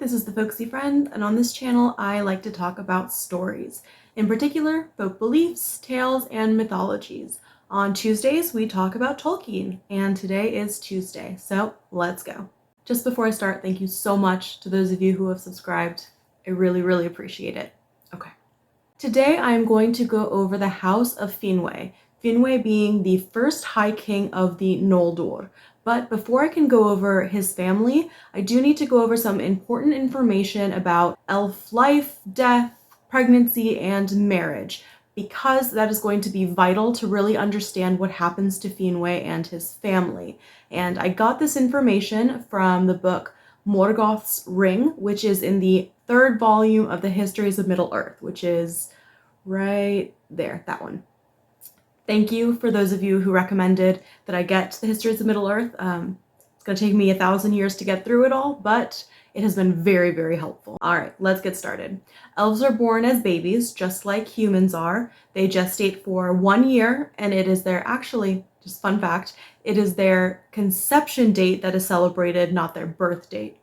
this is the Folksy Friend, and on this channel I like to talk about stories. In particular, folk beliefs, tales, and mythologies. On Tuesdays, we talk about Tolkien, and today is Tuesday, so let's go. Just before I start, thank you so much to those of you who have subscribed. I really appreciate it. Okay. Today I'm going to go over the House of Finwe, Finwe being the first High King of the Noldor. But before I can go over his family, I do need to go over some important information about elf life, death, pregnancy, and marriage, because that is going to be vital to really understand what happens to Finwe and his family. And I got this information from the book Morgoth's Ring, which is in the third volume of the Histories of Middle-earth, which is right there, that one. Thank you for those of you who recommended that I get the Histories of Middle-earth. It's going to take me 1,000 years to get through it all, but it has been very helpful. All right, let's get started. Elves are born as babies, just like humans are. They gestate for 1 year, and it is their, actually, just fun fact, it is their conception date that is celebrated, not their birth date.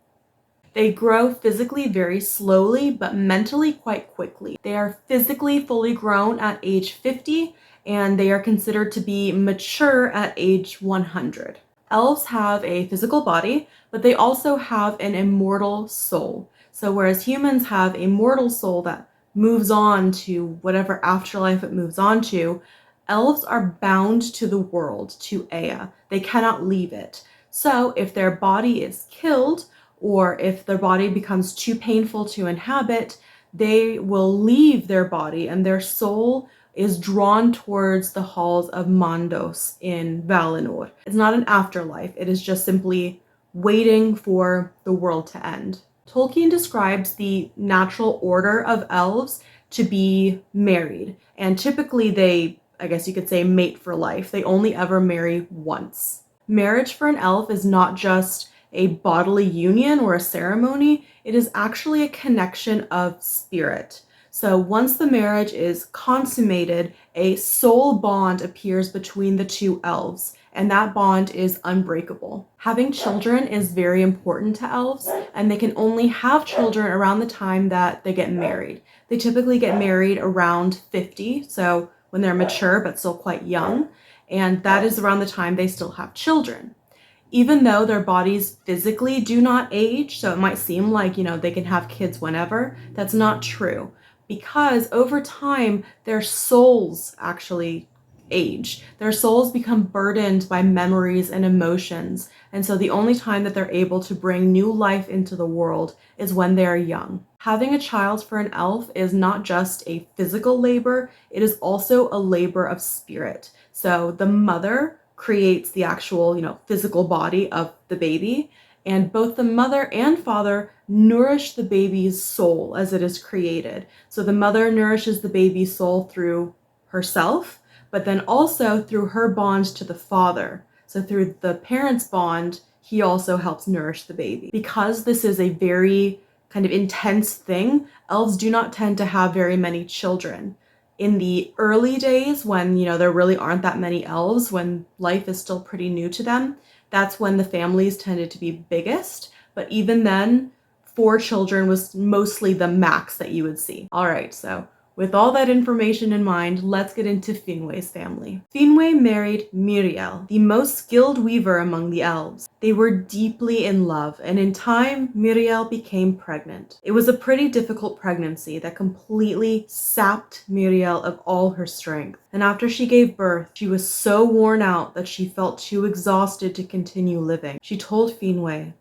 They grow physically very slowly, but mentally quite quickly. They are physically fully grown at age 50, and they are considered to be mature at age 100. Elves have a physical body, but they also have an immortal soul. So whereas humans have a mortal soul that moves on to whatever afterlife it moves on to, elves are bound to the world, to Ea. They cannot leave it. So if their body is killed, or if their body becomes too painful to inhabit, they will leave their body and their soul is drawn towards the halls of Mandos in Valinor. It's not an afterlife, it is just simply waiting for the world to end. Tolkien describes the natural order of elves to be married, and typically they, I guess you could say, mate for life. They only ever marry once. Marriage for an elf is not just a bodily union or a ceremony, it is actually a connection of spirit. So once the marriage is consummated, a soul bond appears between the two elves, and that bond is unbreakable. Having children is very important to elves, and they can only have children around the time that they get married. They typically get married around 50, so when they're mature but still quite young, and that is around the time they still have children. Even though their bodies physically do not age, so it might seem like, they can have kids whenever, that's not true. Because over time, their souls actually age. Their souls become burdened by memories and emotions, and so the only time that they're able to bring new life into the world is when they are young. Having a child for an elf is not just a physical labor, it is also a labor of spirit. So the mother creates the actual, physical body of the baby, and both the mother and father nourish the baby's soul as it is created. So the mother nourishes the baby's soul through herself, but then also through her bond to the father. So through the parents' bond, he also helps nourish the baby. Because this is a very kind of intense thing, elves do not tend to have very many children. In the early days when, there really aren't that many elves, when life is still pretty new to them, that's when the families tended to be biggest. But even then, 4 children was mostly the max that you would see. All right, so with all that information in mind, let's get into Finwe's family. Finwe married Miriel, the most skilled weaver among the elves. They were deeply in love, and in time, Miriel became pregnant. It was a pretty difficult pregnancy that completely sapped Miriel of all her strength. And after she gave birth, she was so worn out that she felt too exhausted to continue living. She told Finwe,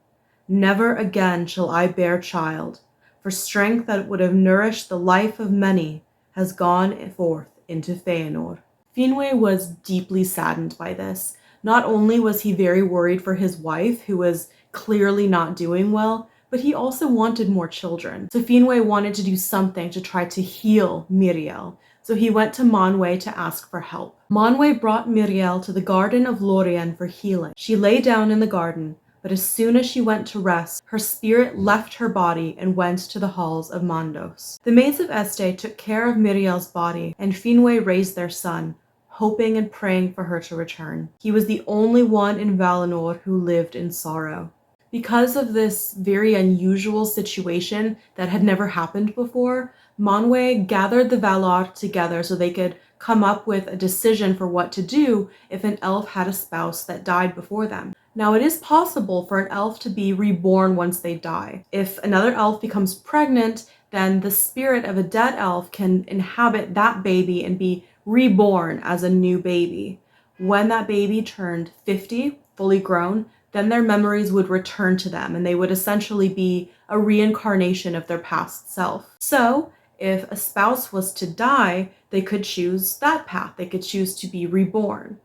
"Never again shall I bear child, for strength that would have nourished the life of many has gone forth into Feanor." Finwe was deeply saddened by this. Not only was he very worried for his wife, who was clearly not doing well, but he also wanted more children. So Finwe wanted to do something to try to heal Miriel. So he went to Manwe to ask for help. Manwe brought Miriel to the garden of Lorien for healing. She lay down in the garden, but as soon as she went to rest, her spirit left her body and went to the halls of Mandos. The maids of Este took care of Miriel's body, and Finwe raised their son, hoping and praying for her to return. He was the only one in Valinor who lived in sorrow. Because of this very unusual situation that had never happened before, Manwe gathered the Valar together so they could come up with a decision for what to do if an elf had a spouse that died before them. Now, it is possible for an elf to be reborn once they die. If another elf becomes pregnant, then the spirit of a dead elf can inhabit that baby and be reborn as a new baby. When that baby turned 50, fully grown, then their memories would return to them and they would essentially be a reincarnation of their past self. So, if a spouse was to die, they could choose that path. They could choose to be reborn.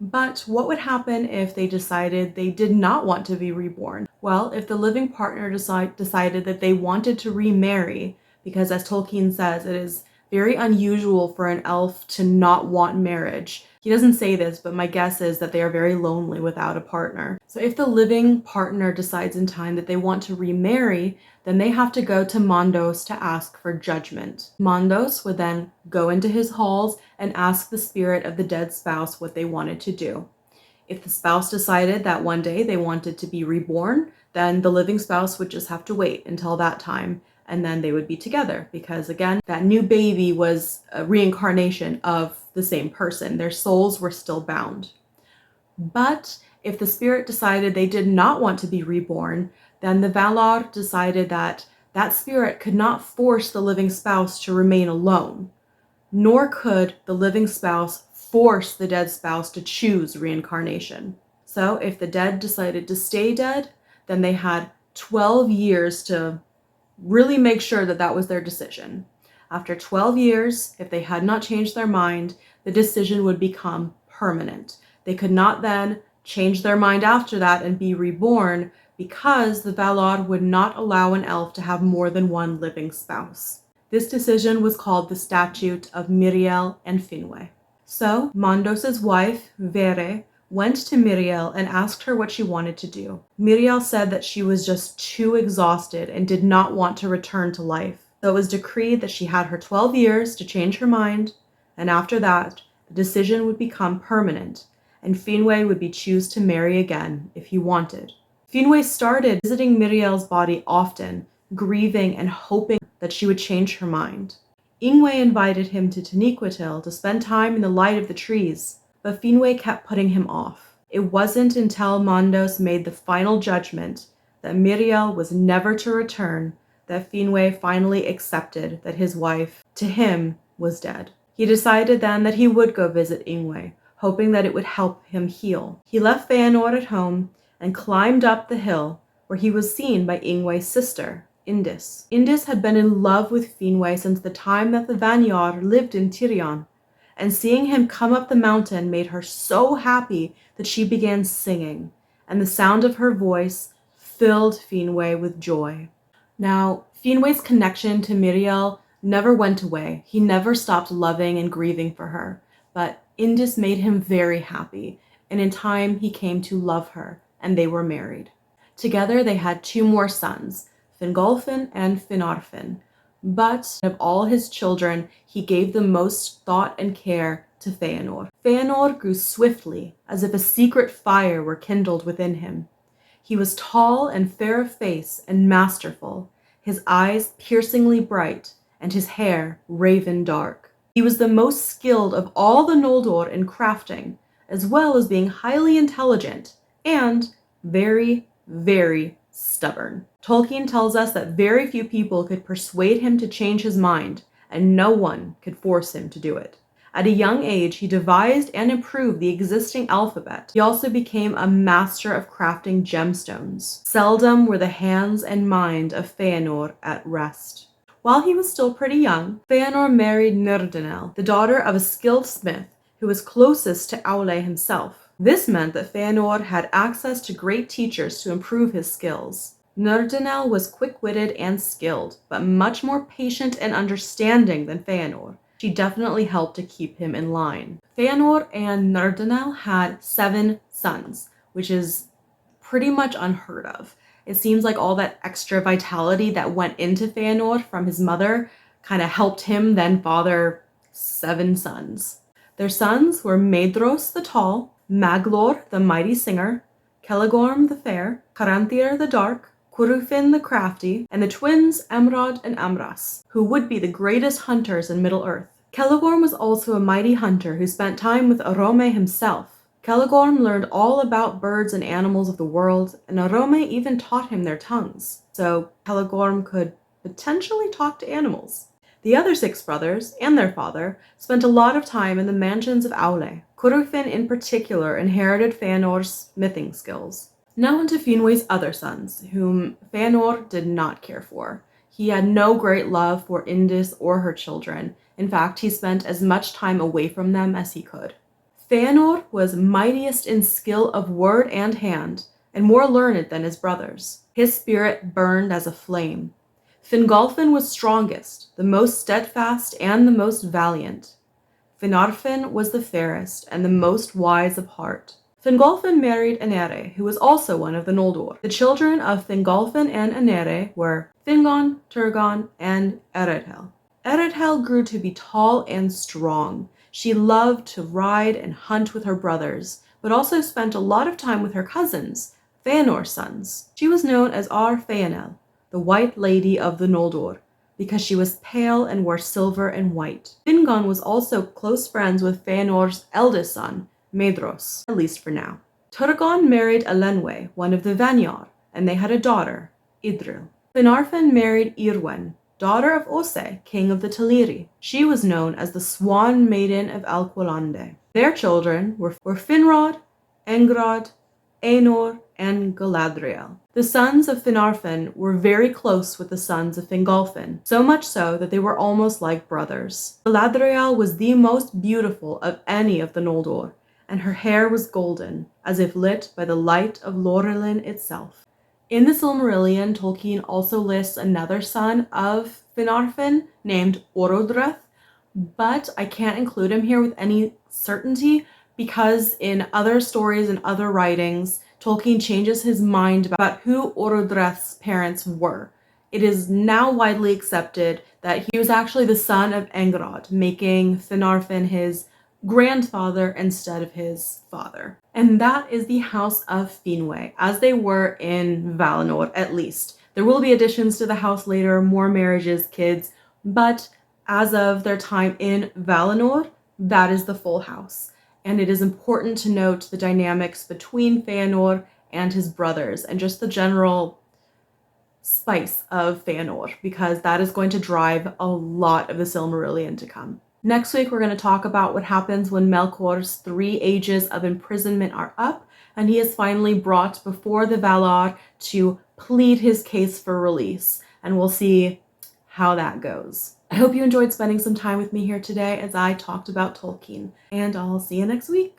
But what would happen if they decided they did not want to be reborn? Well, if the living partner decided that they wanted to remarry, because as Tolkien says, it is very unusual for an elf to not want marriage. He doesn't say this, but my guess is that they are very lonely without a partner. So if the living partner decides in time that they want to remarry, then they have to go to Mondos to ask for judgment. Mondos would then go into his halls and ask the spirit of the dead spouse what they wanted to do. If the spouse decided that one day they wanted to be reborn, then the living spouse would just have to wait until that time, and then they would be together because, again, that new baby was a reincarnation of the same person. Their souls were still bound. But if the spirit decided they did not want to be reborn, then the Valar decided that that spirit could not force the living spouse to remain alone, nor could the living spouse force the dead spouse to choose reincarnation. So if the dead decided to stay dead, then they had 12 years to really make sure that that was their decision. After 12 years, if they had not changed their mind, the decision would become permanent. They could not then change their mind after that and be reborn because the Valar would not allow an elf to have more than one living spouse. This decision was called the Statute of Miriel and Finwe. So Mondos's wife, Vere, went to Miriel and asked her what she wanted to do. Miriel said that she was just too exhausted and did not want to return to life. So it was decreed that she had her 12 years to change her mind, and after that, the decision would become permanent, and Finwe would be choose to marry again if he wanted. Finwe started visiting Miriel's body often, grieving and hoping that she would change her mind. Ingwe invited him to Taniquetil to spend time in the light of the trees, but Finwe kept putting him off. It wasn't until Mondos made the final judgment that Miriel was never to return that Finwe finally accepted that his wife, to him, was dead. He decided then that he would go visit Ingwe, hoping that it would help him heal. He left Feanor at home and climbed up the hill, where he was seen by Ingwe's sister, Indis. Indis had been in love with Finwe since the time that the Vanyar lived in Tirion, and seeing him come up the mountain made her so happy that she began singing, and the sound of her voice filled Finwe with joy. Now, Finwe's connection to Miriel never went away. He never stopped loving and grieving for her, but Indis made him very happy, and in time he came to love her, and they were married. Together they had 2 more sons, Fingolfin and Finarfin, but of all his children, he gave the most thought and care to Feanor. Feanor grew swiftly, as if a secret fire were kindled within him. He was tall and fair of face and masterful, his eyes piercingly bright, and his hair raven dark. He was the most skilled of all the Noldor in crafting, as well as being highly intelligent and very, very stubborn. Tolkien tells us that very few people could persuade him to change his mind, and no one could force him to do it. At a young age, he devised and improved the existing alphabet. He also became a master of crafting gemstones. Seldom were the hands and mind of Feanor at rest. While he was still pretty young, Feanor married Nyrdanel, the daughter of a skilled smith who was closest to Aule himself. This meant that Feanor had access to great teachers to improve his skills. Nyrdanel was quick-witted and skilled, but much more patient and understanding than Feanor. She definitely helped to keep him in line. Feanor and Nyrdanel had 7 sons, which is pretty much unheard of. It seems like all that extra vitality that went into Feanor from his mother kind of helped him then father 7 sons. Their sons were Maedhros the Tall, Maglor the Mighty Singer, Celegorm the Fair, Caranthir the Dark, Curufin the Crafty, and the twins Amrod and Amras, who would be the greatest hunters in Middle-earth. Celegorm was also a mighty hunter who spent time with Arome himself. Celegorm learned all about birds and animals of the world, and Arome even taught him their tongues, so Celegorm could potentially talk to animals. The other 6 brothers, and their father, spent a lot of time in the mansions of Aule. Curufin in particular inherited Feanor's smithing skills. Now onto Finwe's other sons, whom Feanor did not care for. He had no great love for Indis or her children. In fact, he spent as much time away from them as he could. Feanor was mightiest in skill of word and hand, and more learned than his brothers. His spirit burned as a flame. Fingolfin was strongest, the most steadfast, and the most valiant. Finarfin was the fairest and the most wise of heart. Fingolfin married Anere, who was also one of the Noldor. The children of Fingolfin and Anere were Fingon, Turgon, and Eredhel. Eredhel grew to be tall and strong. She loved to ride and hunt with her brothers, but also spent a lot of time with her cousins, Feanor's sons. She was known as Ar Feanel, the White Lady of the Noldor, because she was pale and wore silver and white. Fingon was also close friends with Feanor's eldest son, Maedhros, at least for now. Turgon married Elenwe, one of the Vanyar, and they had a daughter, Idril. Finarfin married Irwen, daughter of Ose, king of the Teleri. She was known as the Swan Maiden of Alqualande. Their children were Finrod, Engrod, Aenor, and Galadriel. The sons of Finarfin were very close with the sons of Fingolfin, so much so that they were almost like brothers. Galadriel was the most beautiful of any of the Noldor, and her hair was golden, as if lit by the light of Lorelin itself. In the Silmarillion, Tolkien also lists another son of Finarfin named Orodreth, but I can't include him here with any certainty because in other stories and other writings, Tolkien changes his mind about who Orodreth's parents were. It is now widely accepted that he was actually the son of Engrod, making Finarfin his grandfather instead of his father. And that is the House of Finwe, as they were in Valinor at least. There will be additions to the house later, more marriages, kids, but as of their time in Valinor, that is the full house. And it is important to note the dynamics between Feanor and his brothers and just the general spice of Feanor, because that is going to drive a lot of the Silmarillion to come. Next week, we're going to talk about what happens when Melkor's 3 ages of imprisonment are up, and he is finally brought before the Valar to plead his case for release, and we'll see how that goes. I hope you enjoyed spending some time with me here today as I talked about Tolkien, and I'll see you next week.